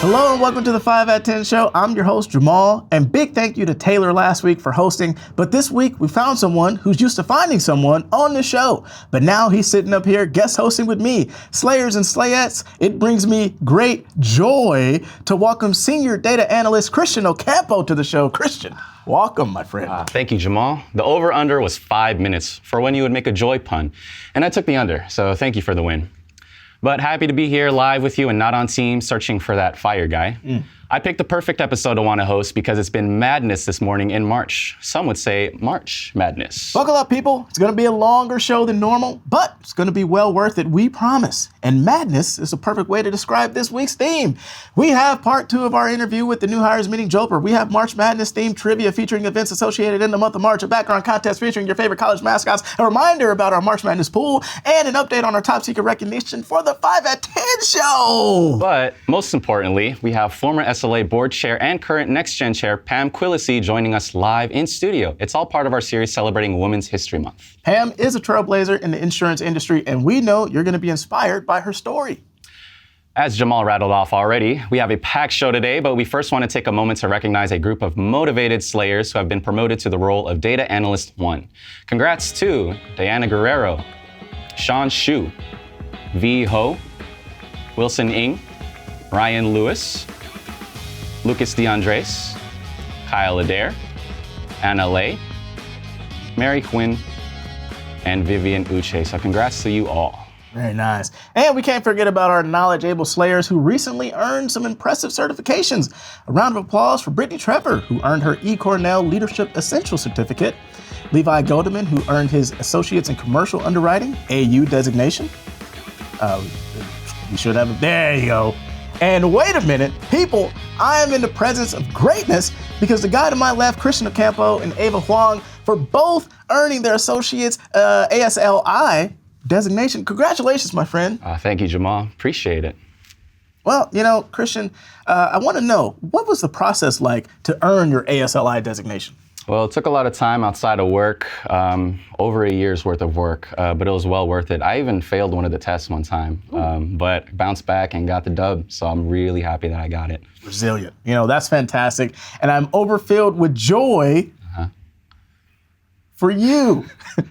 Hello and welcome to the 5 at 10 show. I'm your host, Jamal, and big thank you to Taylor last week for hosting. But this week we found someone who's used to finding someone on the show. But now he's sitting up here guest hosting with me. Slayers and Slayettes, it brings me great joy to welcome senior data analyst Christian Ocampo to the show. Christian, welcome, my friend. Thank you, Jamal. The over-under was 5 minutes for when you would make a joy pun, and I took the under, so thank you for the win. But happy to be here live with you and not on Teams searching for that fire guy. I picked the perfect episode to want to host because it's been madness this morning in March. Some would say March Madness. Buckle up, people. It's going to be a longer show than normal, but it's going to be well worth it, we promise. And madness is a perfect way to describe this week's theme. We have part 2 of our interview with the new hires meeting Joper. We have March Madness themed trivia featuring events associated in the month of March, a background contest featuring your favorite college mascots, a reminder about our March Madness pool, and an update on our top secret recognition for the 5 at 10 show. But most importantly, we have former SLA board chair and current Next Gen chair Pam Quillisi joining us live in studio. It's all part of our series celebrating Women's History Month. Pam is a trailblazer in the insurance industry, and we know you're going to be inspired by her story. As Jamal rattled off already, we have a packed show today, but we first want to take a moment to recognize a group of motivated Slayers who have been promoted to the role of Data Analyst 1. Congrats to Diana Guerrero, Sean Shu, V. Ho, Wilson Ng, Ryan Lewis, Lucas DeAndres, Kyle Adair, Anna Lay, Mary Quinn, and Vivian Uche. So congrats to you all. Very nice. And we can't forget about our knowledge-able Slayers who recently earned some impressive certifications. A round of applause for Brittany Trevor, who earned her E. Cornell Leadership Essential Certificate. Levi Goldeman, who earned his Associates in Commercial Underwriting, AU designation. You should have it. There you go. And wait a minute, people, I am in the presence of greatness because the guy to my left, Christian Ocampo and Ava Huang, for both earning their Associates ASLI designation. Congratulations, my friend. Thank you, Jamal. Appreciate it. Well, you know, Christian, I want to know, what was the process like to earn your ASLI designation? Well, it took a lot of time outside of work, over a year's worth of work, but it was well worth it. I even failed one of the tests one time, but bounced back and got the dub, so I'm really happy that I got it. Resilient. You know, that's fantastic. And I'm overfilled with joy for you.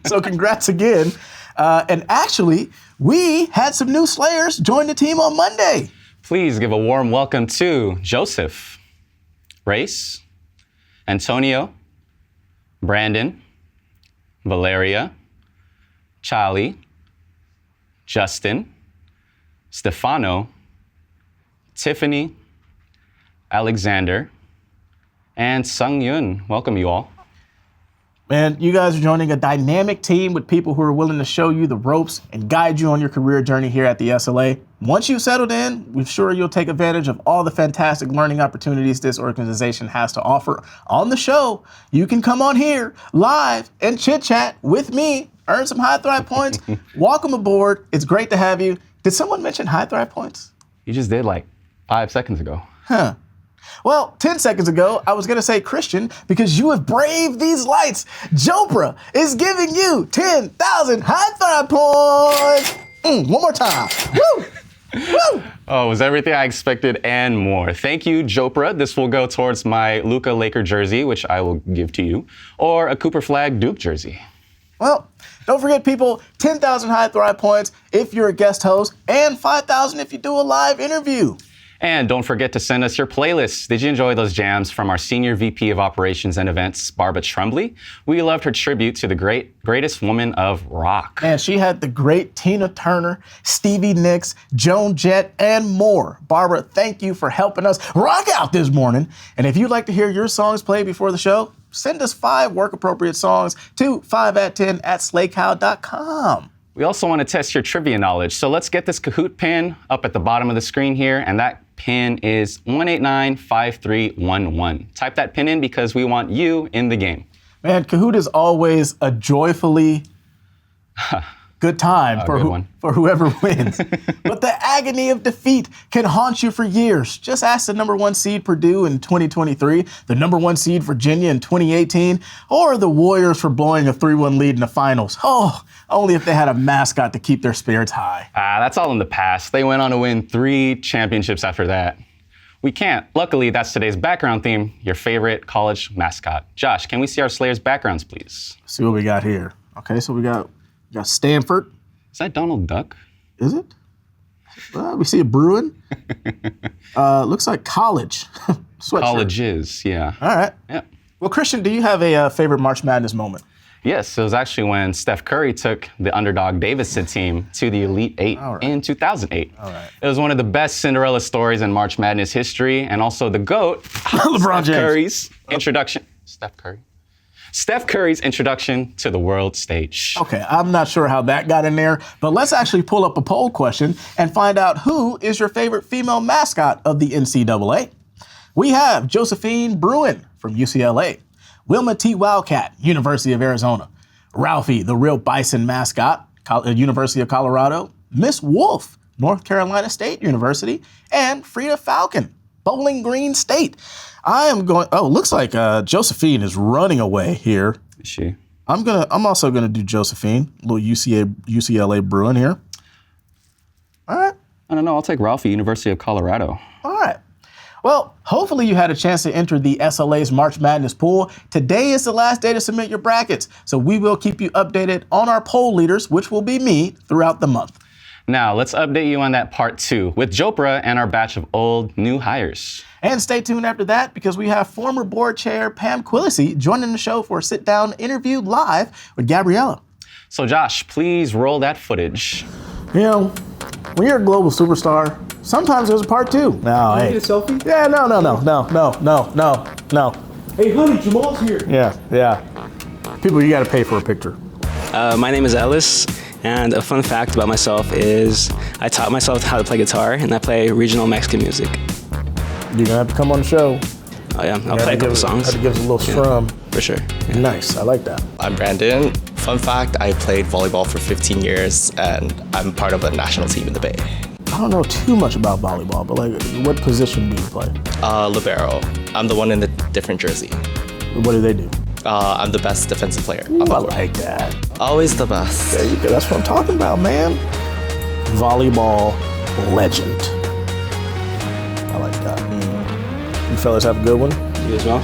So congrats again. And actually, we had some new Slayers join the team on Monday. Please give a warm welcome to Joseph, Race, Antonio, Brandon, Valeria, Charlie, Justin, Stefano, Tiffany, Alexander, and Sung Yun. Welcome, you all. Man, you guys are joining a dynamic team with people who are willing to show you the ropes and guide you on your career journey here at the SLA. Once you've settled in, we're sure you'll take advantage of all the fantastic learning opportunities this organization has to offer. On the show, you can come on here live and chit-chat with me, earn some high thrive points. Welcome aboard. It's great to have you. Did someone mention high thrive points? You just did like 5 seconds ago. Well, 10 seconds ago, I was going to say Christian because you have braved these lights. Jopra is giving you 10,000 high thrive points. One more time. Woo! Woo! Oh, it was everything I expected and more. Thank you, Jopra. This will go towards my Luka Laker jersey, which I will give to you, or a Cooper Flag Duke jersey. Well, don't forget, people, 10,000 high thrive points if you're a guest host and 5,000 if you do a live interview. And don't forget to send us your playlists. Did you enjoy those jams from our Senior VP of Operations and Events, Barbara Tremblay? We loved her tribute to the greatest woman of rock. And she had the great Tina Turner, Stevie Nicks, Joan Jett, and more. Barbara, thank you for helping us rock out this morning. And if you'd like to hear your songs played before the show, send us 5 work-appropriate songs to 5at10@slaycow.com. We also want to test your trivia knowledge. So let's get this Kahoot pin up at the bottom of the screen here, and that pin is 1895311. Type that pin in because we want you in the game. Man, Kahoot is always a joyfully good time for whoever wins. But the agony of defeat can haunt you for years. Just ask the number 1 seed Purdue in 2023, the number 1 seed Virginia in 2018, or the Warriors for blowing a 3-1 lead in the finals. Oh, only if they had a mascot to keep their spirits high. That's all in the past. They went on to win 3 championships after that. We can't. Luckily, that's today's background theme, your favorite college mascot. Josh, can we see our Slayers' backgrounds, please? See what we got here. Okay, so we got Stanford. Is that Donald Duck? Is it? We see a Bruin. Looks like college. Sweatshirt. Colleges, yeah. All right. Yeah. Well, Christian, do you have a favorite March Madness moment? Yes, it was actually when Steph Curry took the underdog Davidson team to the Elite Eight in 2008. All right. It was one of the best Cinderella stories in March Madness history, and also the GOAT, LeBron James. Curry's introduction. Steph Curry's introduction to the world stage. Okay, I'm not sure how that got in there, but let's actually pull up a poll question and find out who is your favorite female mascot of the NCAA. We have Josephine Bruin from UCLA, Wilma T. Wildcat, University of Arizona, Ralphie, the real bison mascot, University of Colorado, Miss Wolf, North Carolina State University, and Frida Falcon, Bowling Green State. Looks like Josephine is running away here. Is she? I'm also gonna do Josephine, little UCLA Bruin here. All right. I don't know, I'll take Ralphie, University of Colorado. All right. Well, hopefully you had a chance to enter the SLA's March Madness pool. Today is the last day to submit your brackets, so we will keep you updated on our poll leaders, which will be me, throughout the month. Now, let's update you on that part 2 with Jopra and our batch of old new hires. And stay tuned after that because we have former board chair Pam Quillisi joining the show for a sit-down interview live with Gabriella. So Josh, please roll that footage. You know, when you're a global superstar, sometimes there's a part 2. No, hey. Get a selfie? Yeah, no. Hey, honey, Jamal's here. Yeah. People, you gotta pay for a picture. My name is Ellis, and a fun fact about myself is I taught myself how to play guitar, and I play regional Mexican music. You're gonna have to come on the show. Oh yeah, I'll play a couple songs. Have to give us a little strum. For sure. Yeah. Nice, I like that. I'm Brandon. Fun fact, I played volleyball for 15 years and I'm part of the national team in the Bay. I don't know too much about volleyball, but what position do you play? Libero. I'm the one in the different jersey. What do they do? I'm the best defensive player. Ooh, I like that. Always the best. There you go. That's what I'm talking about, man. Volleyball legend. I like that. You fellas have a good one? You as well?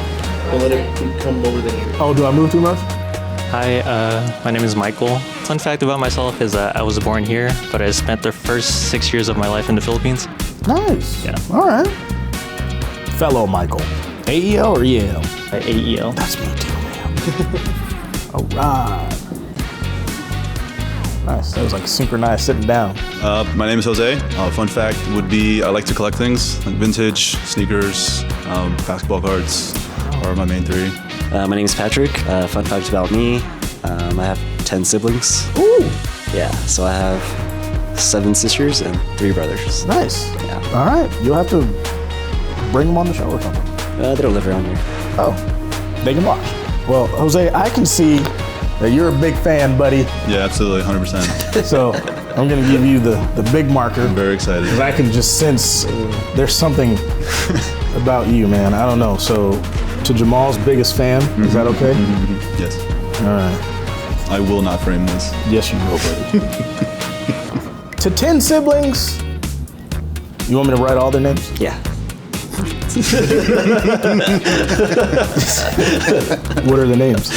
Don't let it come over the ear. Oh, do I move too much? Hi, my name is Michael. Fun fact about myself is that I was born here, but I spent the first 6 years of my life in the Philippines. Nice. Yeah. All right. Fellow Michael. AEL or EL? AEL. That's me too, man. All right. Nice. That was like synchronized sitting down. My name is Jose. Fun fact would be I like to collect things like vintage, sneakers, basketball cards are my main 3. My name is Patrick. Fun fact about me, I have 10 siblings. Ooh. Yeah, so I have 7 sisters and 3 brothers. Nice. Yeah. All right. You'll have to bring them on the show or something. They don't live around here. Oh, they can watch. Well, Jose, I can see that you're a big fan, buddy. Yeah, absolutely, 100%. So I'm going to give you the big marker. I'm very excited. Because I can just sense there's something about you, man. I don't know. So to Jamal's biggest fan, is that okay? Yes. All right. I will not frame this. Yes, you will, buddy. To 10 siblings, you want me to write all their names? Yeah. What are the names?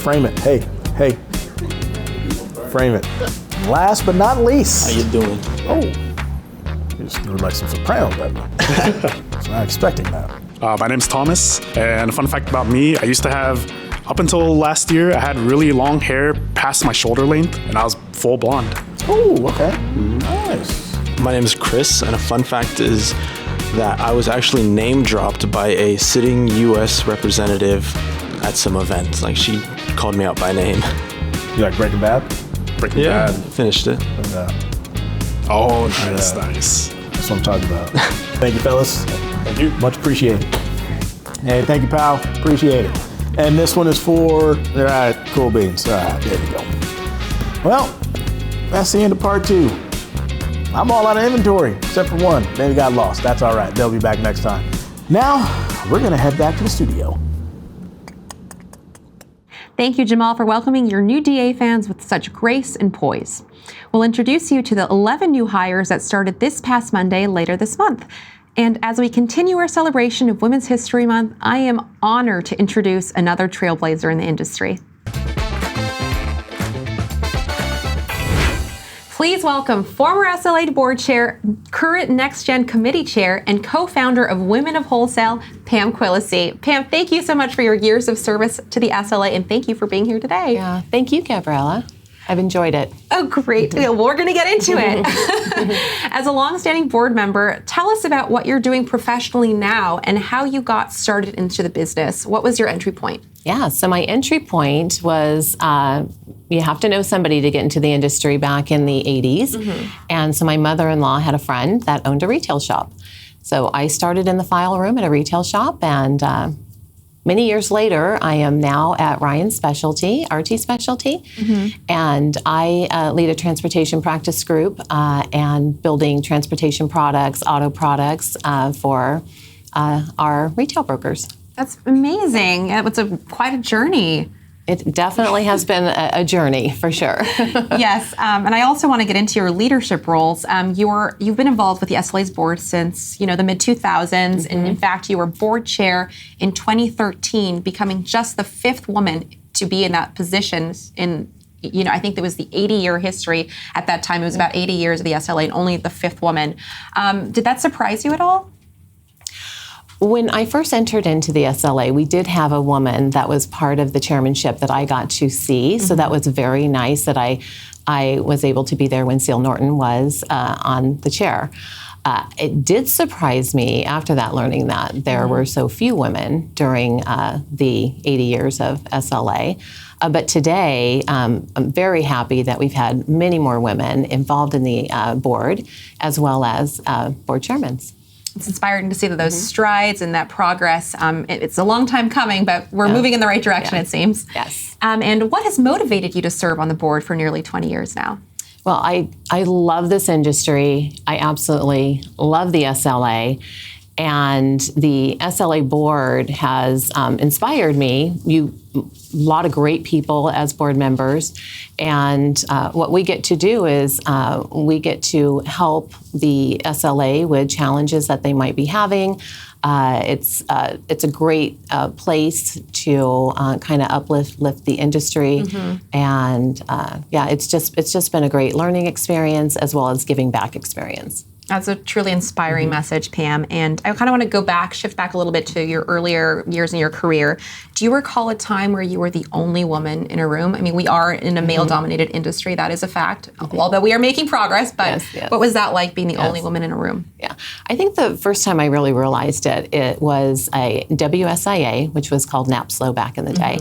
Frame it. Hey. Frame it. Last but not least. How you doing? Oh. You just threw like some sopranos at me. I was not expecting that. My name's Thomas, and a fun fact about me, I used to have, up until last year, I had really long hair past my shoulder length, and I was full blonde. Oh, okay. Nice. My name is Chris, and a fun fact is that I was actually name dropped by a sitting U.S. representative at some event. Like, she called me out by name. You like Breaking Bad? Breaking Bad. Finished it. Oh, nice, nice. That's what I'm talking about. Thank you, fellas. Thank you. Much appreciated. Hey, thank you, pal. Appreciate it. And this one is for, all right, cool beans. All right, there you go. Well, that's the end of part 2. I'm all out of inventory, except for one. They got lost. That's all right. They'll be back next time. Now, we're going to head back to the studio. Thank you, Jamal, for welcoming your new DA fans with such grace and poise. We'll introduce you to the 11 new hires that started this past Monday later this month. And as we continue our celebration of Women's History Month, I am honored to introduce another trailblazer in the industry. Please welcome former SLA board chair, current Next Gen committee chair, and co-founder of Women of Wholesale, Pam Quillisi. Pam, thank you so much for your years of service to the SLA, and thank you for being here today. Yeah, thank you, Gabriella. I've enjoyed it. Oh, great. Well, we're going to get into it. As a longstanding board member, tell us about what you're doing professionally now and how you got started into the business. What was your entry point? Yeah, so my entry point was you have to know somebody to get into the industry back in the 80s. And so my mother-in-law had a friend that owned a retail shop. So I started in the file room at a retail shop, and many years later, I am now at Ryan Specialty, RT Specialty, and I lead a transportation practice group and building transportation products, auto products for our retail brokers. That's amazing. It's quite a journey. It definitely has been a journey, for sure. Yes, and I also want to get into your leadership roles. You've been involved with the SLA's board since the mid 2000s, and in fact, you were board chair in 2013, becoming just the 5th woman to be in that position in. I think there was the 80-year history at that time. It was about 80 years of the SLA, and only the 5th woman. Did that surprise you at all? When I first entered into the SLA, we did have a woman that was part of the chairmanship that I got to see. So that was very nice that I was able to be there when Seal Norton was on the chair. It did surprise me after that, learning that there were so few women during the 80 years of SLA. But today, I'm very happy that we've had many more women involved in the board, as well as board chairmen. It's inspiring to see that those strides and that progress. It's a long time coming, but we're moving in the right direction, it seems. Yes. And what has motivated you to serve on the board for nearly 20 years now? Well, I love this industry. I absolutely love the SLA. And the SLA board has inspired me. A lot of great people as board members. And what we get to do is we get to help the SLA with challenges that they might be having. It's a great place to kind of uplift the industry. And it's just been a great learning experience as well as giving back experience. That's a truly inspiring message, Pam. And I kind of want to shift back a little bit to your earlier years in your career. Do you recall a time where you were the only woman in a room? I mean, we are in a male-dominated industry, that is a fact, although we are making progress, but what was that like, being the only woman in a room? Yeah, I think the first time I really realized it was a WSIA, which was called NAPSLO back in the day.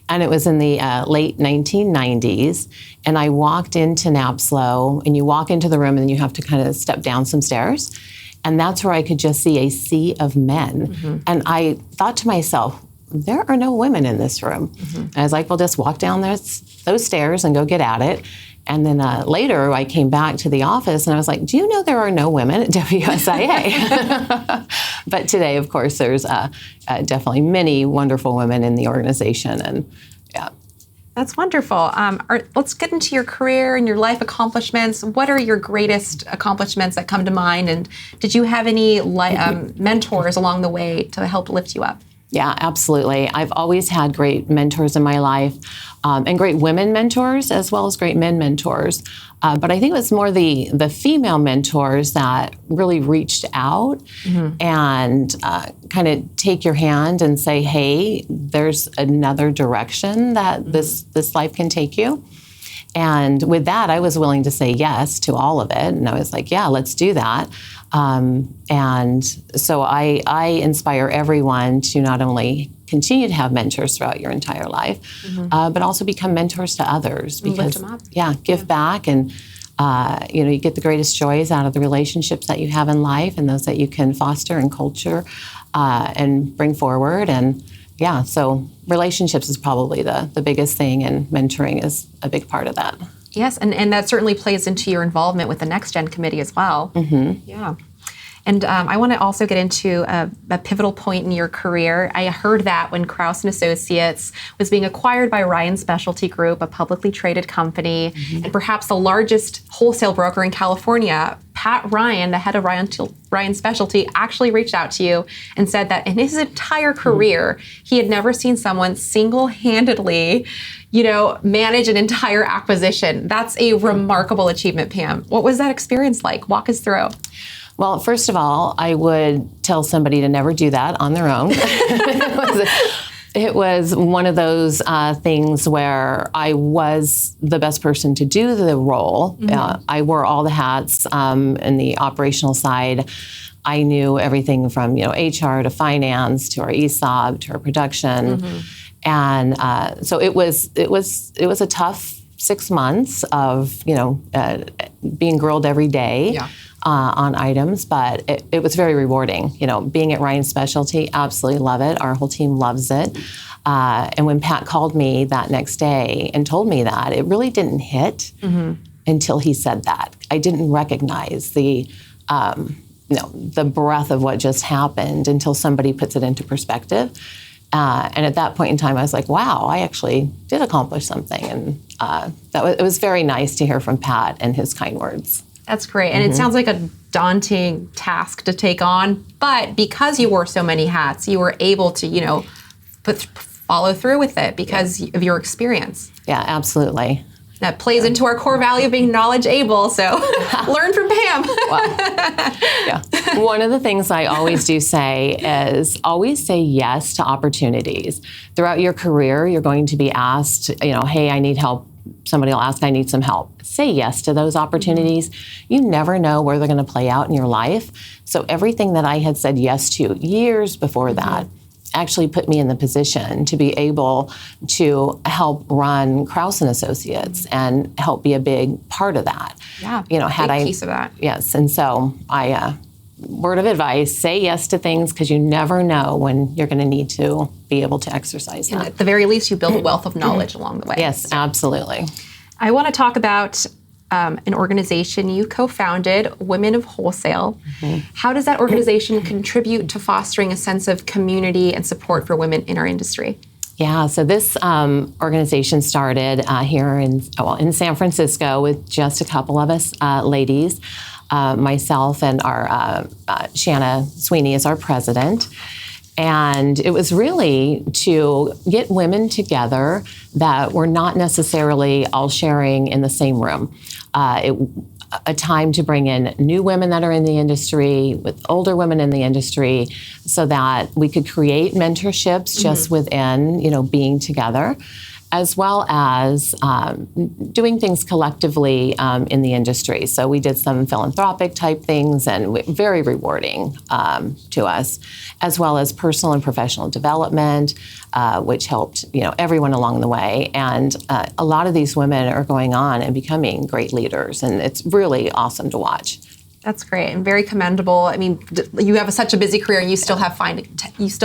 And it was in the late 1990s. And I walked into NAPSLO, and you walk into the room and you have to kind of step down some stairs. And that's where I could just see a sea of men. And I thought to myself, there are no women in this room. And I was like, well, just walk down those stairs and go get at it. And then later I came back to the office and I was like, do you know there are no women at WSIA? But today, of course, there's definitely many wonderful women in the organization. And yeah. That's wonderful. Let's get into your career and your life accomplishments. What are your greatest accomplishments that come to mind? And did you have any mentors along the way to help lift you up? Yeah, absolutely. I've always had great mentors in my life, and great women mentors as well as great men mentors. But I think it was more the female mentors that really reached out and kind of take your hand and say, hey, there's another direction that this life can take you. And with that, I was willing to say yes to all of it. And I was like, yeah, let's do that. And so I inspire everyone to not only continue to have mentors throughout your entire life, but also become mentors to others. Because, lift them up. Yeah, give back. And, you get the greatest joys out of the relationships that you have in life and those that you can foster and culture and bring forward. And yeah, so relationships is probably the biggest thing, and mentoring is a big part of that. Yes, and that certainly plays into your involvement with the Next Gen Committee as well. Yeah. And I want to also get into a pivotal point in your career. I heard that when Krause & Associates was being acquired by Ryan Specialty Group, a publicly traded company, and perhaps the largest wholesale broker in California, Pat Ryan, the head of Ryan Ryan Specialty, actually reached out to you and said that in his entire career, he had never seen someone single-handedly, manage an entire acquisition. That's a remarkable achievement, Pam. What was that experience like? Walk us through. Well, first of all, I would tell somebody to never do that on their own. It was one of those things where I was the best person to do the role. I wore all the hats in the operational side. I knew everything from HR to finance to our ESOB to our production, and so it was a tough 6 months of being grilled every day. Yeah. On items, but it was very rewarding. Being at Ryan Specialty, absolutely love it. Our whole team loves it. And when Pat called me that next day and told me that, it really didn't hit until he said that. I didn't recognize the breadth of what just happened until somebody puts it into perspective. And at that point in time, I was like, wow, I actually did accomplish something. And it was very nice to hear from Pat and his kind words. That's great. And it sounds like a daunting task to take on, but because you wore so many hats, you were able to, follow through with it because of your experience. Yeah, absolutely. That plays into our core value of being knowledge-able, so learn from Pam. Yeah. One of the things I always do say is always say yes to opportunities. Throughout your career, you're going to be asked, hey, I need help. Somebody will ask, I need some help. Say yes to those opportunities. You never know where they're going to play out in your life. So everything that I had said yes to years before that actually put me in the position to be able to help run Krause & Associates and help be a big part of that. Yeah, big piece of that. Yes, and so word of advice, say yes to things because you never know when you're going to need to be able to exercise that. And at the very least, you build a wealth of knowledge along the way. Yes, absolutely. I want to talk about an organization you co-founded, Women of Wholesale. How does that organization contribute to fostering a sense of community and support for women in our industry? Yeah, so this organization started here in San Francisco with just a couple of us ladies. Myself and our Shanna Sweeney is our president. And it was really to get women together that were not necessarily all sharing in the same room. A time to bring in new women that are in the industry with older women in the industry so that we could create mentorships just within, being together, as well as doing things collectively in the industry. So we did some philanthropic type things and very rewarding to us, as well as personal and professional development, which helped everyone along the way. And a lot of these women are going on and becoming great leaders, and it's really awesome to watch. That's great and very commendable. I mean, you have such a busy career, and you still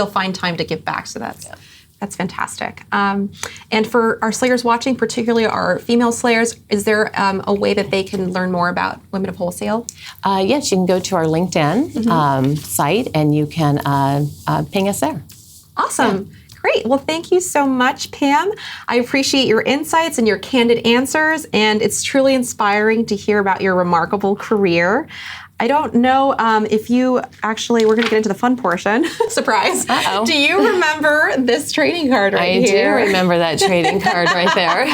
find time to give back. So that's fantastic. And for our Slayers watching, particularly our female Slayers, is there a way that they can learn more about Women of Wholesale? Yes, you can go to our LinkedIn site and you can ping us there. Awesome. Yeah. Great. Well, thank you so much, Pam. I appreciate your insights and your candid answers, and it's truly inspiring to hear about your remarkable career. I don't know if you actually, we're going to get into the fun portion. Surprise. Uh-oh. Do you remember this trading card right here? I do remember that trading card right there.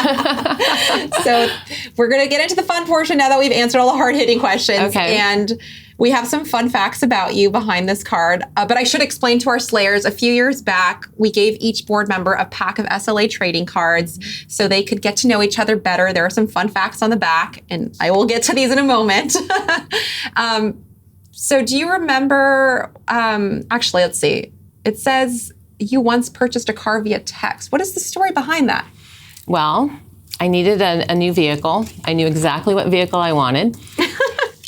So we're going to get into the fun portion now that we've answered all the hard-hitting questions. Okay. And we have some fun facts about you behind this card. But I should explain to our Slayers, a few years back, we gave each board member a pack of SLA trading cards so they could get to know each other better. There are some fun facts on the back, and I will get to these in a moment. So do you remember, actually, let's see. It says you once purchased a car via text. What is the story behind that? Well, I needed a new vehicle. I knew exactly what vehicle I wanted.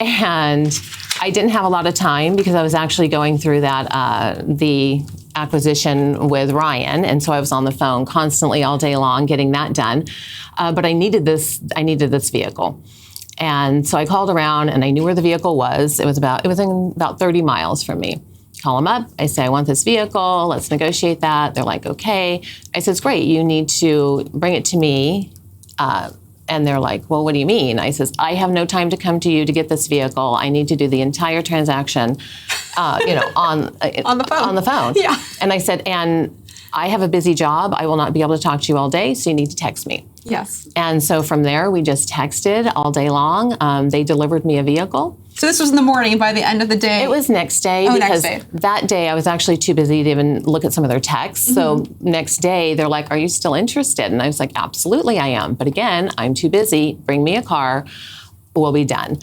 And I didn't have a lot of time because I was actually going through the acquisition with Ryan, and so I was on the phone constantly all day long getting that done. But I needed this vehicle, and so I called around, and I knew where the vehicle was. It was in about 30 miles from me. Call them up. I say, I want this vehicle. Let's negotiate that. They're like, okay. I said, it's great. You need to bring it to me And they're like, well, what do you mean? I says, I have no time to come to you to get this vehicle. I need to do the entire transaction, on the phone. Yeah. And I said, and I have a busy job. I will not be able to talk to you all day, so you need to text me. Yes. And so from there, we just texted all day long. They delivered me a vehicle. So this was in the morning. By the end of the day? It was next day because that day I was actually too busy to even look at some of their texts. So next day, they're like, are you still interested? And I was like, absolutely I am. But again, I'm too busy. Bring me a car. We'll be done.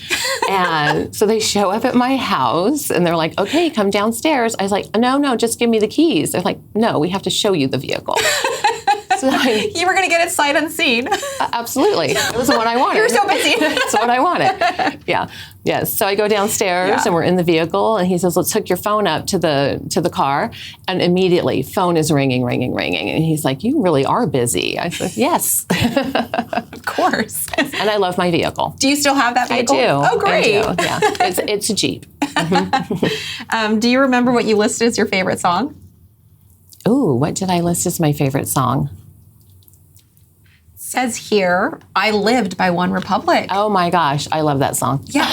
And so they show up at my house and they're like, okay, come downstairs. I was like, no, just give me the keys. They're like, no, we have to show you the vehicle. So you were going to get it sight unseen. Absolutely. It was what I wanted. You were so busy. That's what I wanted. Yeah. Yes. So I go downstairs and we're in the vehicle and he says, let's hook your phone up to the car. And immediately phone is ringing. And he's like, you really are busy. I said, yes. Of course. And I love my vehicle. Do you still have that vehicle? I do. Oh, great. I do. Yeah. It's a Jeep. Do you remember what you listed as your favorite song? Ooh, what did I list as my favorite song? Says here, I Lived by One Republic. Oh my gosh, I love that song. Yeah,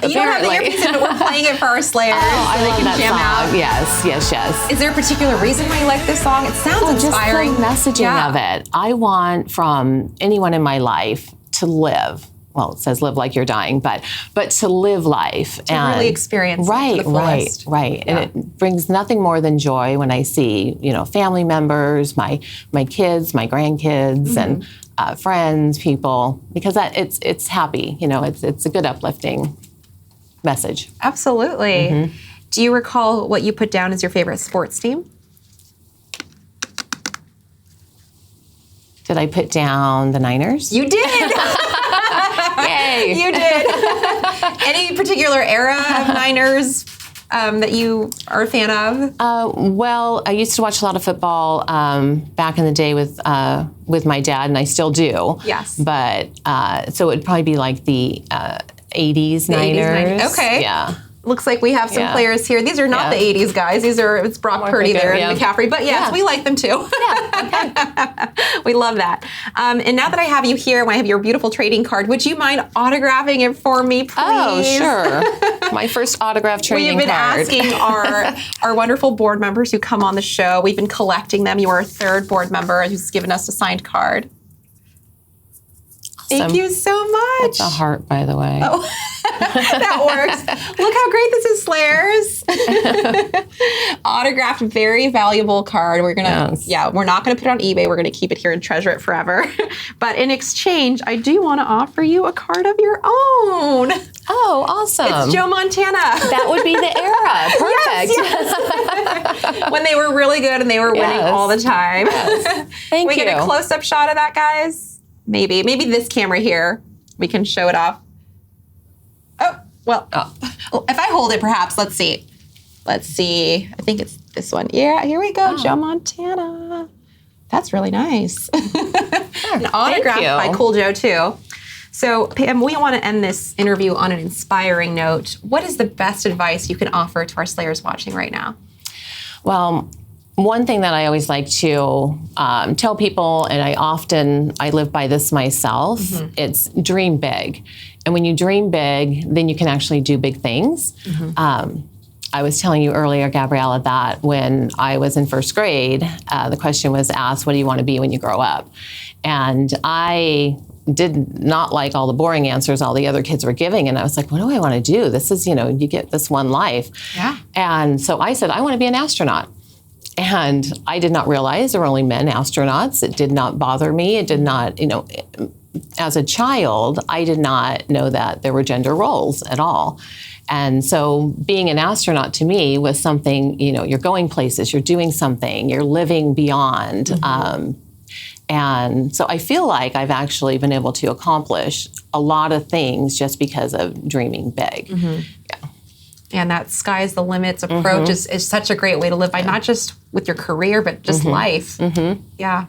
you don't have the earpiece in, but we're playing it for our Slayers. I love that jam song. Out. Yes. Is there a particular reason why you like this song? It sounds inspiring. Just the messaging of it. I want from anyone in my life to live. Well, it says live like you're dying, but to live life to really experience it to the fullest. Right. And it brings nothing more than joy when I see, family members, my kids, my grandkids, and friends, people, because it's happy. It's a good uplifting message. Absolutely. Do you recall what you put down as your favorite sports team? Did I put down the Niners? You did. Yay! You did. Any particular era of Niners that you are a fan of? Well, I used to watch a lot of football back in the day with my dad, and I still do. Yes. But so it would probably be like the 80s Niners. Okay. Yeah. Looks like we have some players here. These are not the 80s guys. It's Brock Purdy there and McCaffrey. But yes, we like them too. We love that. And now that I have you here, when I have your beautiful trading card, would you mind autographing it for me, please? Oh, sure. My first autograph trading card. We've been asking our wonderful board members who come on the show. We've been collecting them. You are a third board member who's given us a signed card. Thank you so much. It's a heart, by the way. Oh, that works. Look how great this is, Slayers. Autographed, very valuable card. We're gonna, we're not gonna put it on eBay. We're gonna keep it here and treasure it forever. But in exchange, I do want to offer you a card of your own. Oh, awesome! It's Joe Montana. That would be the era. Perfect. Yes. When they were really good and they were winning all the time. Yes. Thank you. We get a close-up shot of that, guys. Maybe this camera here, we can show it off. If I hold it, perhaps, let's see. I think it's this one. Yeah, here we go, Joe Montana. That's really nice. An autograph by Cool Joe, too. So, Pam, we want to end this interview on an inspiring note. What is the best advice you can offer to our Slayers watching right now? Well, one thing that I always like to tell people, and I live by this myself, it's dream big. And when you dream big, then you can actually do big things. I was telling you earlier, Gabriella, that when I was in first grade, the question was asked, what do you want to be when you grow up? And I did not like all the boring answers all the other kids were giving. And I was like, what do I want to do? This is, you get this one life. Yeah. And so I said, I want to be an astronaut. And I did not realize there were only men astronauts. It did not bother me. It did not, as a child, I did not know that there were gender roles at all. And so being an astronaut to me was something, you're going places, you're doing something, you're living beyond. And so I feel like I've actually been able to accomplish a lot of things just because of dreaming big. Yeah. And that sky's the limits approach is such a great way to live by, not just with your career, but just life. Yeah.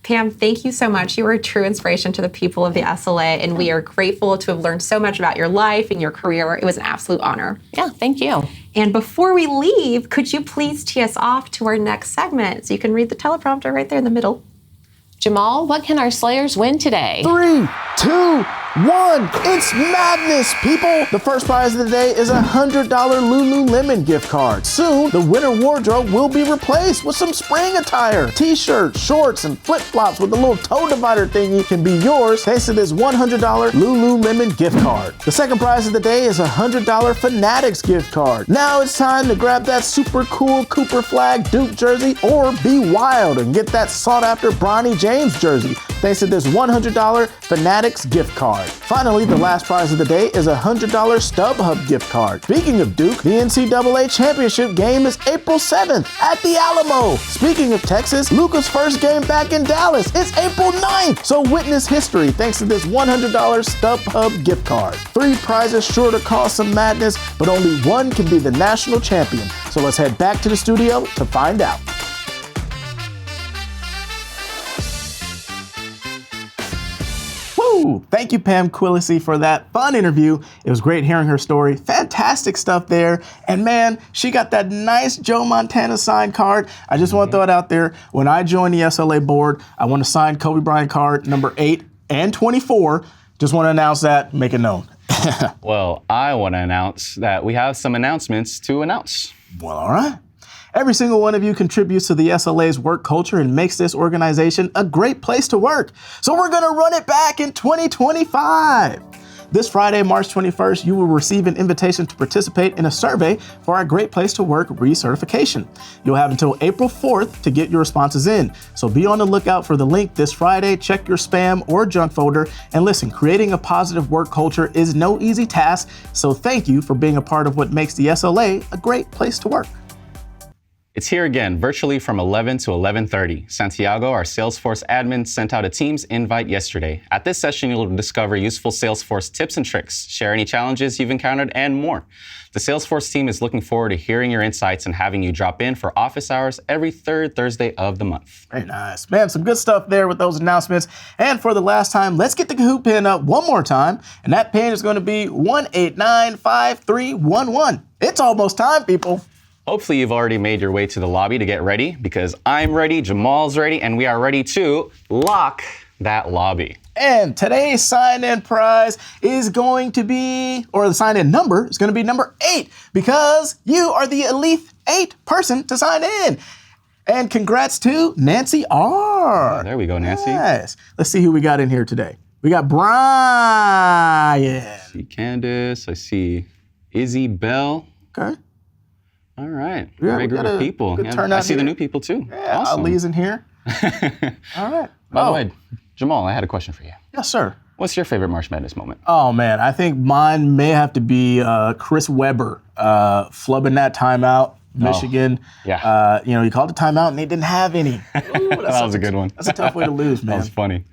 Pam, thank you so much. You are a true inspiration to the people of the SLA, and we are grateful to have learned so much about your life and your career. It was an absolute honor. Yeah, thank you. And before we leave, could you please tee us off to our next segment so you can read the teleprompter right there in the middle? Jamal, what can our Slayers win today? 3, 2, 1. It's madness, people. The first prize of the day is a $100 Lululemon gift card. Soon, the winter wardrobe will be replaced with some spring attire. T-shirts, shorts, and flip-flops with a little toe divider thingy can be yours thanks to this $100 Lululemon gift card. The second prize of the day is a $100 Fanatics gift card. Now it's time to grab that super cool Cooper Flag Duke jersey or be wild and get that sought-after Bronny James jersey thanks to this $100 Fanatics gift card. Finally, the last prize of the day is a $100 StubHub gift card. Speaking of Duke, the NCAA championship game is April 7th at the Alamo. Speaking of Texas, Luka's first game back in Dallas is April 9th. So witness history thanks to this $100 StubHub gift card. 3 prizes sure to cause some madness, but only one can be the national champion. So let's head back to the studio to find out. Thank you, Pam Quillisi, for that fun interview. It was great hearing her story. Fantastic stuff there. And man, she got that nice Joe Montana signed card. I just want to throw it out there. When I join the SLA board, I want to sign Kobe Bryant card number 8 and 24. Just want to announce that, make it known. Well, I want to announce that we have some announcements to announce. Well, all right. Every single one of you contributes to the SLA's work culture and makes this organization a great place to work. So we're going to run it back in 2025. This Friday, March 21st, you will receive an invitation to participate in a survey for our Great Place to Work recertification. You'll have until April 4th to get your responses in. So be on the lookout for the link this Friday. Check your spam or junk folder. And listen, creating a positive work culture is no easy task. So thank you for being a part of what makes the SLA a great place to work. It's here again, virtually from 11 to 11:30. Santiago, our Salesforce admin, sent out a Teams invite yesterday. At this session, you'll discover useful Salesforce tips and tricks, share any challenges you've encountered, and more. The Salesforce team is looking forward to hearing your insights and having you drop in for office hours every third Thursday of the month. Very nice. Man, some good stuff there with those announcements. And for the last time, let's get the Kahoot pin up one more time. And that pin is going to be 1895311. It's almost time, people. Hopefully you've already made your way to the lobby to get ready, because I'm ready, Jamal's ready, and we are ready to lock that lobby. And today's sign-in prize is going to be, or the sign-in number is going to be number 8, because you are the elite 8 person to sign in. And congrats to Nancy R. Oh, there we go, Nancy. Yes. Let's see who we got in here today. We got Brian. I see Candace. I see Izzy Bell. Okay. All right. Yeah, Great group of people. Good Yeah, turnout I see here. the new people too. Yeah, Awesome. Ali's in here. All right. By the way, Jamal, I had a question for you. Yes, sir. What's your favorite March Madness moment? Oh, man. I think mine may have to be Chris Webber flubbing that timeout. Michigan. Yeah. He called the timeout and they didn't have any. Ooh, That was a good one. That's a tough way to lose, man. That was funny.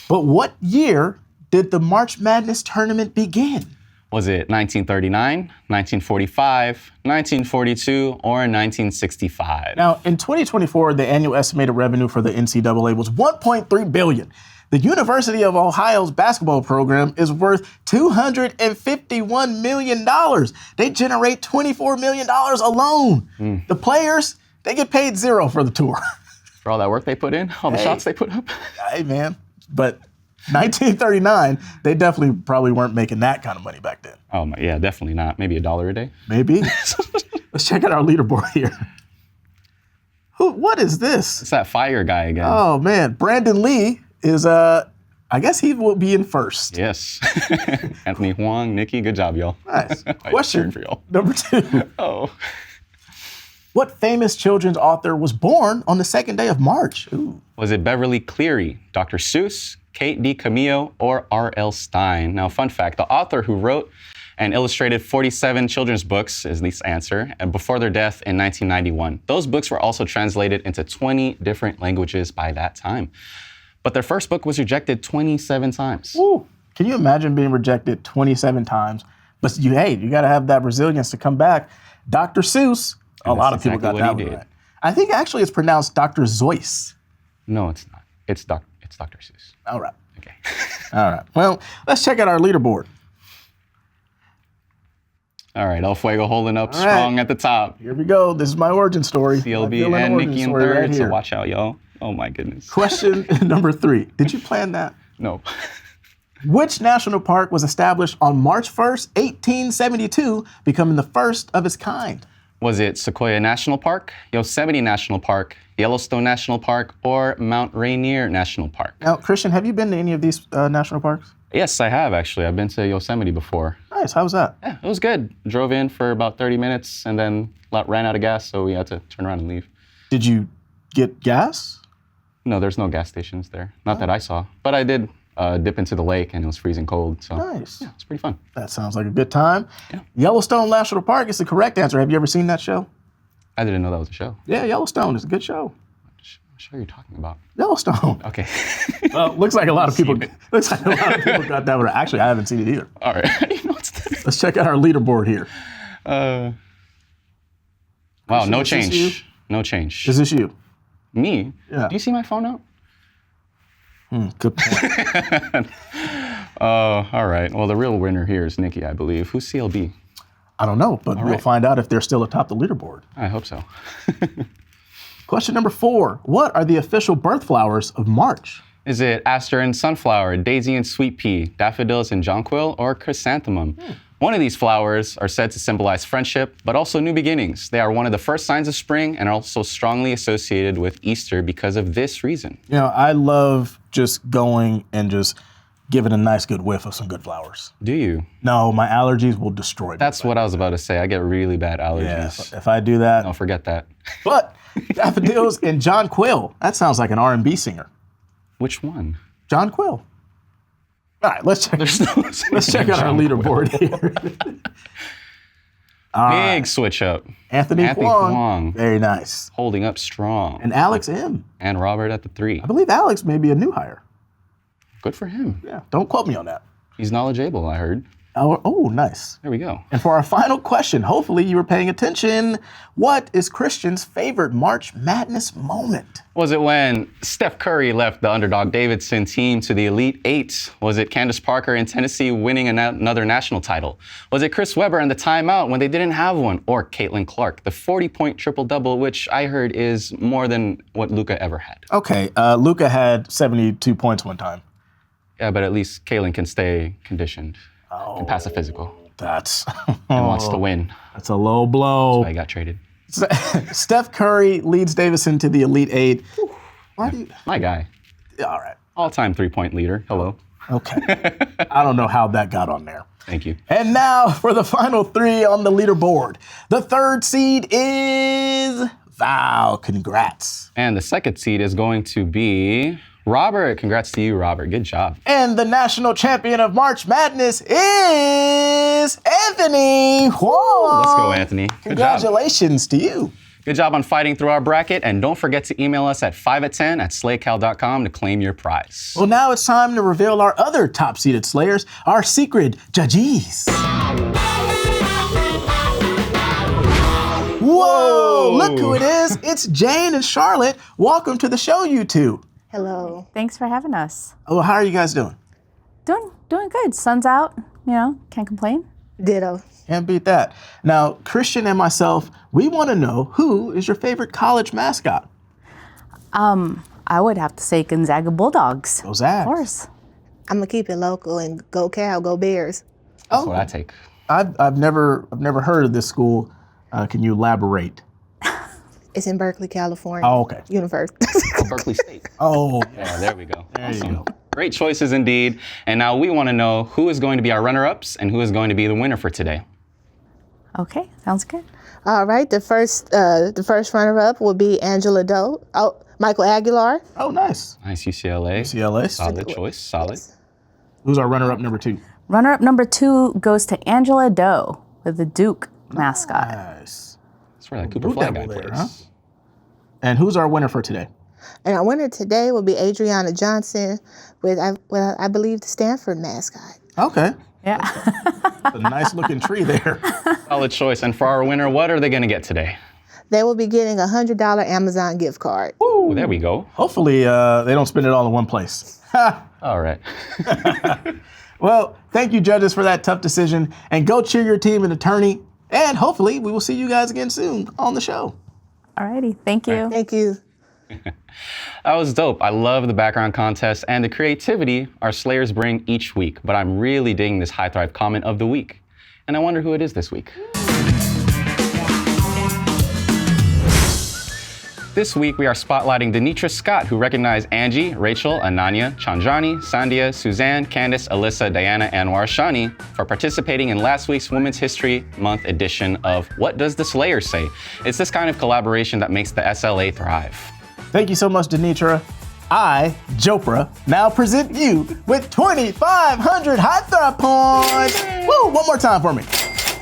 But what year did the March Madness tournament begin? Was it 1939, 1945, 1942, or 1965? Now, in 2024, the annual estimated revenue for the NCAA was $1.3 billion. The University of Ohio's basketball program is worth $251 million. They generate $24 million alone. The players, they get paid $0 for the tour. For all that work they put in, all the shots they put up. Hey, man. But 1939, they definitely probably weren't making that kind of money back then. Oh, yeah, definitely not. Maybe $1 a day. Maybe. Let's check out our leaderboard here. What is this? It's that fire guy again. Oh, man. Brandon Lee is, I guess he will be in first. Yes. Anthony Huang, Nikki, good job, y'all. Nice. I Question cheered for y'all. number 2. Oh. What famous children's author was born on the second day of March? Ooh. Was it Beverly Cleary, Dr. Seuss, Kate D. Camillo, or R.L. Stein? Now, fun fact, the author who wrote and illustrated 47 children's books is Lee's answer, and before their death in 1991. Those books were also translated into 20 different languages by that time. But their first book was rejected 27 times. Ooh. Can you imagine being rejected 27 times? But you got to have that resilience to come back. Dr. Seuss, a lot of people got that one right. I think actually it's pronounced Dr. Zeus. No, it's not. It's Dr. Seuss. All right. Okay. All right. Well, let's check out our leaderboard. All right, El Fuego holding up strong at the top. Here we go. This is my origin story. CLB and Nikki in third, so watch out, y'all. Oh my goodness. Question number 3. Did you plan that? No. Which national park was established on March 1st, 1872, becoming the first of its kind? Was it Sequoia National Park, Yosemite National Park, Yellowstone National Park, or Mount Rainier National Park? Now, Christian, have you been to any of these national parks? Yes, I have actually. I've been to Yosemite before. Nice. How was that? Yeah, it was good. Drove in for about 30 minutes and then ran out of gas, so we had to turn around and leave. Did you get gas? No, there's no gas stations there. Not that I saw. But I did dip into the lake and it was freezing cold. So Nice. yeah, it's pretty fun. That sounds like a good time. Yeah. Yellowstone National Park is the correct answer. Have you ever seen that show? I didn't know that was a show. Yeah, Yellowstone is a good show. What show are you talking about? Yellowstone. Okay. Well, looks like a lot of people got that one. Actually, I haven't seen it either. All right. I didn't know what's that. Let's check out our leaderboard here. Wow, Christian, no is this you? change. No change. Is this you? Me? Yeah. Do you see my phone out? Good point. Oh, all right. Well, the real winner here is Nikki, I believe. Who's CLB? I don't know, but we'll find out if they're still atop the leaderboard. I hope so. Question number 4. What are the official birth flowers of March? Is it aster and sunflower, daisy and sweet pea, daffodils and jonquil, or chrysanthemum? One of these flowers are said to symbolize friendship, but also new beginnings. They are one of the first signs of spring and are also strongly associated with Easter because of this reason. You know, I love just going and just giving a nice good whiff of some good flowers. Do you? No, my allergies will destroy me. That's what I was about to say. I get really bad allergies. Yeah, if I do that. Don't forget that. But daffodils and Jonquil, that sounds like an R&B singer. Which one? Jonquil. All right, let's check out our leaderboard here. Big switch up. Anthony Kwong. Very nice. Holding up strong. And Alex M. And Robert at the 3. I believe Alex may be a new hire. Good for him. Yeah, don't quote me on that. He's knowledgeable, I heard. Oh, nice. There we go. And for our final question, hopefully you were paying attention. What is Christian's favorite March Madness moment? Was it when Steph Curry left the underdog Davidson team to the Elite Eight? Was it Candace Parker in Tennessee winning another national title? Was it Chris Webber in the timeout when they didn't have one? Or Caitlin Clark, the 40-point triple-double, which I heard is more than what Luka ever had? Okay, Luka had 72 points one time. Yeah, but at least Caitlin can stay conditioned. Can pass a physical. That's and wants to win. That's a low blow. That's why he got traded. Steph Curry leads Davidson to the Elite Eight. Why do you? My guy. All right. All-time three-point leader. Hello. Okay. I don't know how that got on there. Thank you. And now for the final 3 on the leaderboard. The 3rd seed is Val. Congrats. And the 2nd seed is going to be Robert. Congrats to you, Robert. Good job. And the national champion of March Madness is Anthony Kwong. Let's go, Anthony. Good Congratulations to you. Good job on fighting through our bracket. And don't forget to email us at 5at10@slaycal.com to claim your prize. Well, now it's time to reveal our other top-seeded Slayers, our secret judges. Whoa! Look who it is. It's Jane and Charlotte. Welcome to the show, you two. Hello. Thanks for having us. Oh, how are you guys doing? Doing good. Sun's out, can't complain. Ditto. Can't beat that. Now, Christian and myself, we want to know, who is your favorite college mascot? I would have to say Gonzaga Bulldogs. Go Zags. Of course. I'm gonna keep it local and go Cal, go Bears. That's what I take. I've never heard of this school. Can you elaborate? It's in Berkeley, California. Oh, okay. University. Berkeley State. Oh. Yeah, there we go. There you go. Great choices indeed. And now we want to know who is going to be our runner-ups and who is going to be the winner for today. Okay, sounds good. All right, the first runner-up will be Angela Doe. Oh, Michael Aguilar. Oh, nice. Nice UCLA. UCLA. Solid choice. Solid. Who's our runner-up number 2? Runner-up number 2 goes to Angela Doe with the Duke mascot. Nice. That's where that Cooper Flag guy plays. Huh? And who's our winner for today? And our winner today will be Adriana Johnson with, I believe, the Stanford mascot. Okay. Yeah. A nice looking tree there. Solid choice. And for our winner, what are they going to get today? They will be getting a $100 Amazon gift card. Ooh, there we go. Hopefully they don't spend it all in one place. All right. Well, thank you, judges, for that tough decision. And go cheer your team and attorney. And hopefully we will see you guys again soon on the show. Alrighty, thank you. Thank you. That was dope. I love the background contest and the creativity our Slayers bring each week, but I'm really digging this High Thrive comment of the week. And I wonder who it is this week. This week, we are spotlighting Denitra Scott, who recognized Angie, Rachel, Ananya, Chandrani, Sandhya, Suzanne, Candace, Alyssa, Diana, Anwar, Shani for participating in last week's Women's History Month edition of What Does the Slayer Say? It's this kind of collaboration that makes the SLA thrive. Thank you so much, Denitra. I, Jopra, now present you with 2,500 High Thrive points. Woo, one more time for me.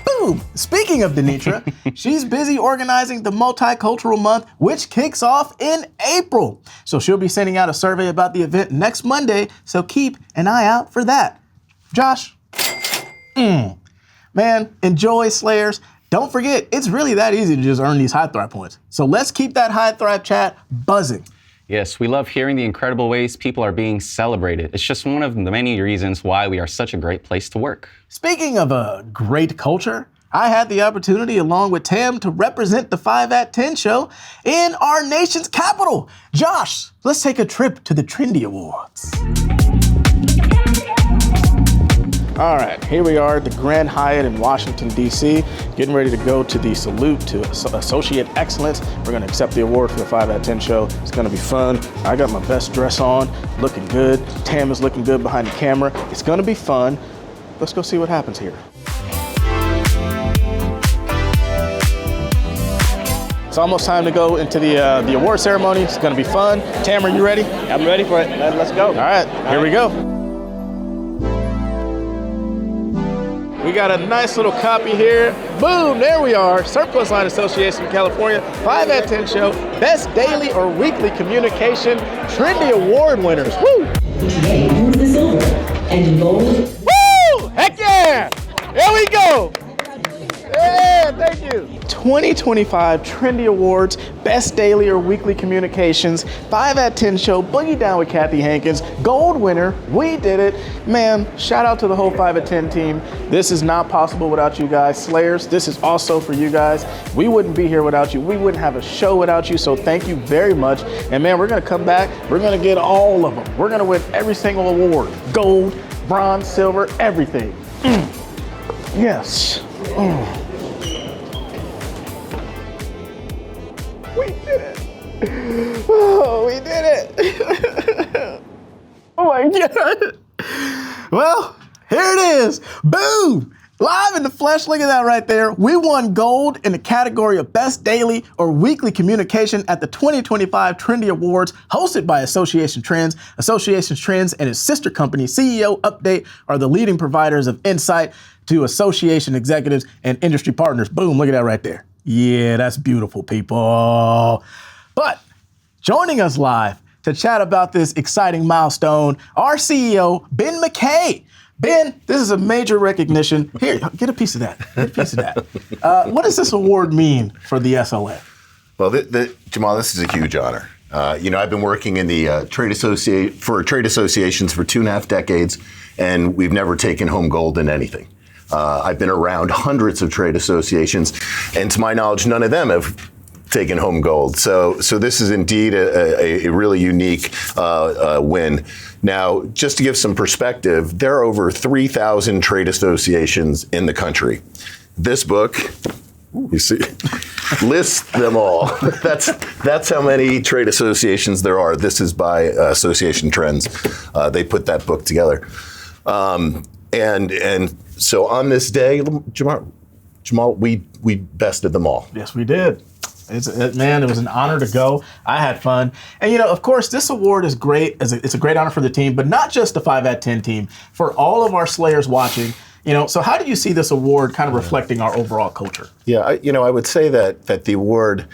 Boom! Speaking of Denitra, she's busy organizing the Multicultural Month, which kicks off in April. So she'll be sending out a survey about the event next Monday, so keep an eye out for that. Josh, man, enjoy Slayers. Don't forget, it's really that easy to just earn these High Thrive points. So let's keep that High Thrive chat buzzing. Yes, we love hearing the incredible ways people are being celebrated. It's just one of the many reasons why we are such a great place to work. Speaking of a great culture, I had the opportunity, along with Tam, to represent the 5 at 10 show in our nation's capital. Josh, let's take a trip to the Trendy Awards. All right, here we are at the Grand Hyatt in Washington, D.C., getting ready to go to the salute to Associate Excellence. We're going to accept the award for the 5 at 10 show. It's going to be fun. I got my best dress on, looking good. Tam is looking good behind the camera. It's going to be fun. Let's go see what happens here. It's almost time to go into the award ceremony. It's going to be fun. Tam, are you ready? I'm ready for it. Let's go. All right, here we go. We got a nice little copy here. Boom, there we are. Surplus Line Association of California, 5 at 10 show, best daily or weekly communication, Trendy Award winners. Woo! Today wins the silver and in gold. Woo! Heck yeah! There we go! Yeah, thank you. 2025 Trendy Awards, Best Daily or Weekly Communications, 5 at 10 show, Boogie Down with Kathy Hankins, gold winner, we did it. Man, shout out to the whole 5 at 10 team. This is not possible without you guys. Slayers, this is also for you guys. We wouldn't be here without you. We wouldn't have a show without you, so thank you very much. And man, we're gonna come back, we're gonna get all of them. We're gonna win every single award, gold, bronze, silver, everything. Yes. We did it. Oh, we did it. Oh my God. Well, here it is. Boom. Live in the flesh. Look at that right there. We won gold in the category of Best Daily or Weekly Communication at the 2025 Trendy Awards, hosted by Association Trends. Association Trends and its sister company, CEO Update, are the leading providers of insight to association executives and industry partners. Boom, look at that right there. Yeah, that's beautiful, people. But joining us live to chat about this exciting milestone, our CEO, Ben McKay. Ben, this is a major recognition. Here, get a piece of that. Get a piece of that. What does this award mean for the SLA? Well, Jamal, this is a huge honor. I've been working in the trade associations for 2.5 decades, and we've never taken home gold in anything. I've been around hundreds of trade associations, and to my knowledge, none of them have taken home gold. So this is indeed a really unique win. Now, just to give some perspective, there are over 3,000 trade associations in the country. This book, you see, lists them all. That's how many trade associations there are. This is by Association Trends. They put that book together. And so on this day, Jamal, we bested them all. Yes, we did. Man, it was an honor to go. I had fun. And, of course, this award is great. It's a great honor for the team, but not just the 5 at 10 team, for all of our Slayers watching. So how do you see this award kind of reflecting our overall culture? Yeah, I would say that the award,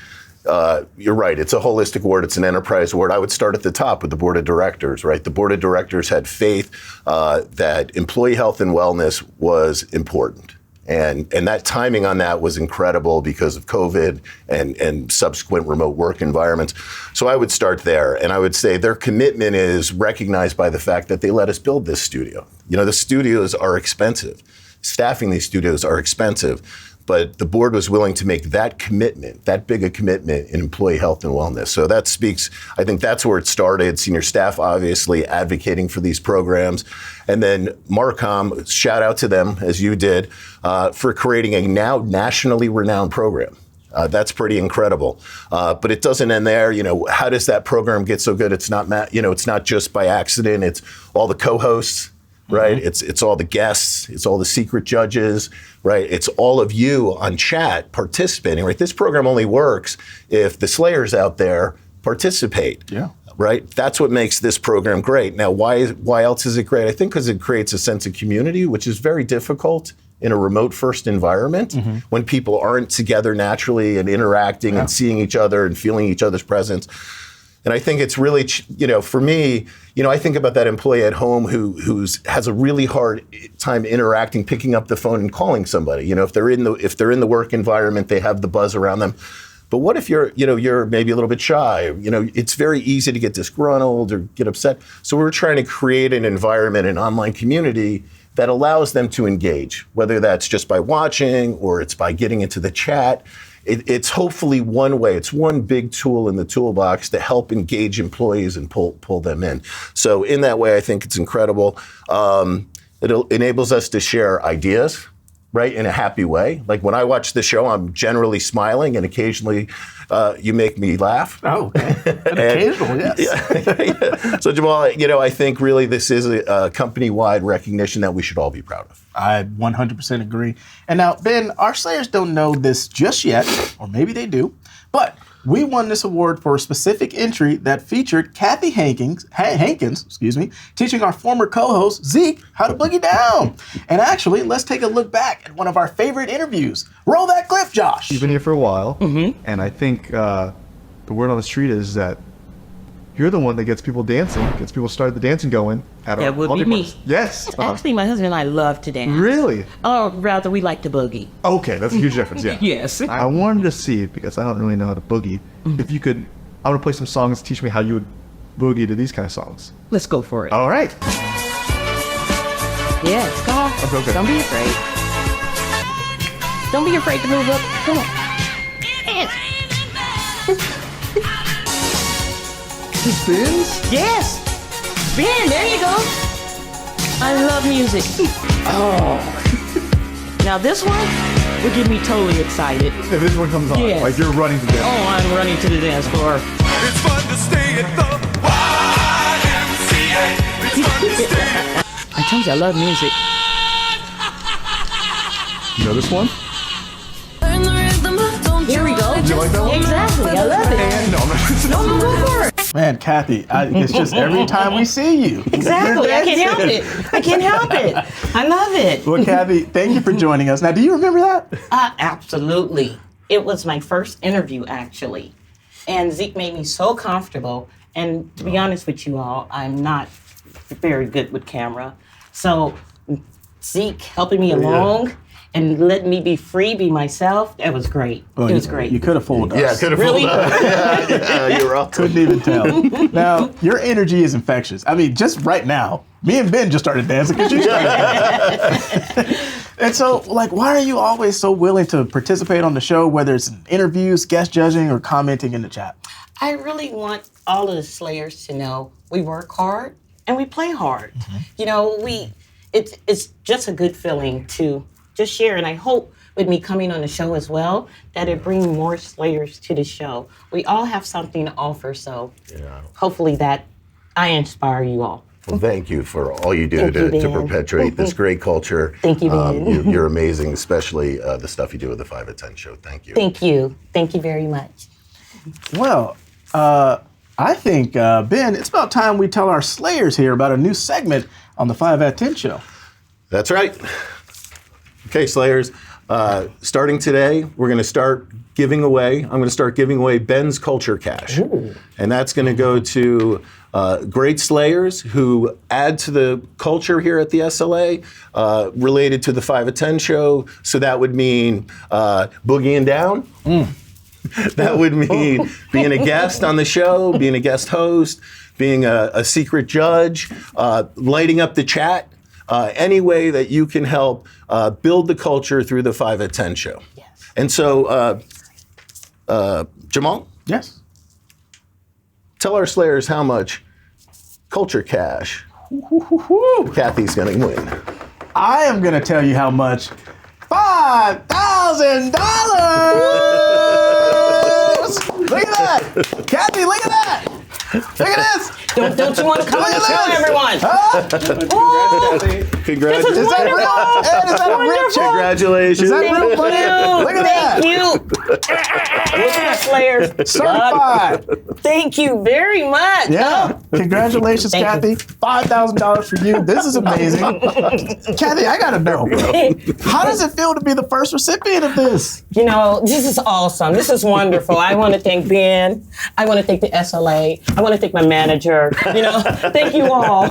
you're right, it's a holistic award, it's an enterprise award. I would start at the top with the board of directors, right? The board of directors had faith that employee health and wellness was important. And that timing on that was incredible because of COVID and subsequent remote work environments. So I would start there. And I would say their commitment is recognized by the fact that they let us build this studio. The studios are expensive. Staffing these studios are expensive. but the board was willing to make that commitment, that big a commitment in employee health and wellness. So that speaks, I think that's where it started. Senior staff obviously advocating for these programs. And then Marcom, shout out to them, as you did, for creating a now nationally renowned program. That's pretty incredible. But it doesn't end there. How does that program get so good? It's not, it's not just by accident. It's all the co-hosts, right? It's all the guests. It's all the secret judges, right? It's all of you on chat participating, right? This program only works if the Slayers out there participate. Yeah. Right? That's what makes this program great. Now, why else is it great? I think because it creates a sense of community, which is very difficult in a remote first environment when people aren't together naturally and interacting and seeing each other and feeling each other's presence. And I think it's really, for me, I think about that employee at home who has a really hard time interacting, picking up the phone and calling somebody. If they're in the work environment, they have the buzz around them. But what if you're maybe a little bit shy? It's very easy to get disgruntled or get upset. So we're trying to create an environment, an online community that allows them to engage, whether that's just by watching or it's by getting into the chat. It's hopefully one way. It's one big tool in the toolbox to help engage employees and pull them in. So in that way, I think it's incredible. It enables us to share ideas, right, in a happy way. Like when I watch the show, I'm generally smiling, and occasionally you make me laugh. Oh, okay. Occasional, yes. So Jamal, I think really this is a company-wide recognition that we should all be proud of. I 100% agree. And now, Ben, our Slayers don't know this just yet, or maybe they do, but we won this award for a specific entry that featured Kathy Hankins, teaching our former co-host Zeke how to boogie down. And actually, let's take a look back at one of our favorite interviews. Roll that clip, Josh. You've been here for a while, and I think the word on the street is that you're the one that gets people dancing, gets people started the dancing going. That would be me. Yes. Actually, my husband and I love to dance. Really? Or rather, we like to boogie. Okay, that's a huge difference, yeah. Yes. I wanted to see, because I don't really know how to boogie, if you could, I'm going to play some songs, teach me how you would boogie to these kind of songs. Let's go for it. All right. Yes, come on. Okay. Don't be afraid. Don't be afraid to move up. Come on. Dance. Spins? Yes. Spin, there you go. I love music. Oh. Now this one will get me totally excited. If this one comes on, yes. Like you're running to the dance. Oh, I'm running to the dance floor. It's fun to stay at the YMCA. It's fun to stay. I told you I love music. You know this one? Here we go. You like that one? Exactly. I love it. And No, go for it. Man, Kathy, it's just every time we see you. Exactly. I can't help it. I can't help it. I love it. Well, Kathy, thank you for joining us. Now, do you remember that? Absolutely. It was my first interview, actually. And Zeke made me so comfortable. And to be honest with you all, I'm not very good with camera. So Zeke helping me along and letting me be free, be myself, that was great. Well, it was great. You could have fooled us. Yeah, could have fooled us. Yeah, you're up. Couldn't even tell. Now, your energy is infectious. I mean, just right now, me and Ben just started dancing because you started dancing. And so, why are you always so willing to participate on the show, whether it's in interviews, guest judging, or commenting in the chat? I really want all of the Slayers to know we work hard and we play hard. It's just a good feeling to just share, and I hope with me coming on the show as well, that it brings more Slayers to the show. We all have something to offer, so hopefully that I inspire you all. Well, thank you for all you do to perpetuate this great culture. Thank you, Dan. You're amazing, especially the stuff you do with the 5 at 10 show. Thank you. Thank you. Thank you very much. Well, I think, Ben, it's about time we tell our Slayers here about a new segment on the 5 at 10 show. That's right. Okay, Slayers, starting today, we're going to start giving away, I'm going to start giving away Ben's Culture Cash. Ooh. And that's going to go to great Slayers who add to the culture here at the SLA related to the 5 at 10 show. So that would mean boogieing down. That would mean being a guest on the show, being a guest host, being a secret judge, lighting up the chat. any way that you can help build the culture through the 5 at 10 show. Yes. And so, Jamal? Yes. Tell our Slayers how much culture cash Kathy's going to win. I am going to tell you how much. $5,000! Look at that! Kathy, look at that! Look at this! Don't you want to come on the show, everyone? Congratulations. This is wonderful. And is that a real check? Congratulations. Is that real money? Look at that. Thank you. Slayers. Certified. Thank you very much. Yeah. Congratulations, Thank Kathy. $5,000 for you. This is amazing. Kathy, I got to know, how does it feel to be the first recipient of this? You know, this is awesome. This is wonderful. I want to thank Ben. I want to thank the SLA. I want to thank my manager. You know, thank you all.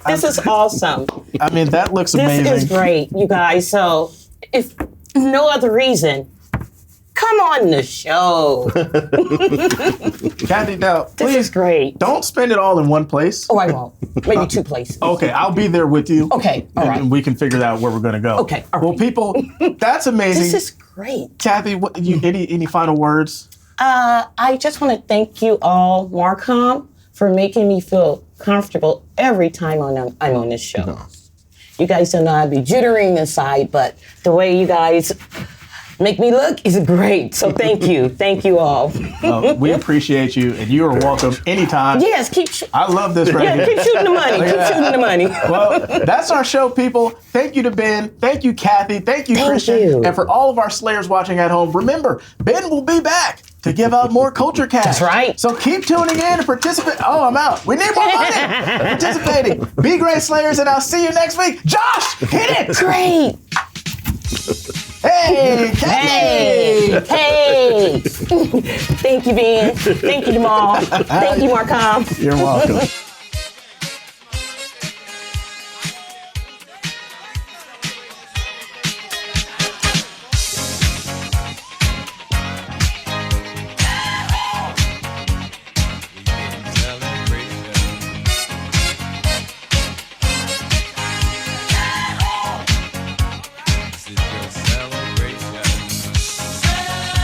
This is awesome. I mean, that looks amazing. This is great, you guys. So, if no other reason, come on the show. Kathy, now, This please is great. don't spend it all in one place. Oh, I won't. Maybe 2 places. Okay, I'll be there with you. Okay, all right. And we can figure out where we're going to go. Okay, all right. Well, people, that's amazing. This is great. Kathy, any final words? I just want to thank you all, Marcom, for making me feel comfortable every time I'm on this show. No. You guys don't know I'd be jittering inside, but the way you guys make me look is great. So thank you. Thank you all. We appreciate you, and you are welcome anytime. Yes, I love this right here. keep shooting the money. Keep shooting the money. Well, that's our show, people. Thank you to Ben. Thank you, Kathy. Thank you, Christian. you. And for all of our Slayers watching at home, remember, Ben will be back to give out more culture cash. That's right. So keep tuning in and participate. Oh, I'm out. We need more money. Participating. Be great, Slayers, and I'll see you next week. Josh, hit it. Great. Hey, Kathy. Hey. Thank you, Ben. Thank you, Jamal. Thank you, Marcom. You're welcome.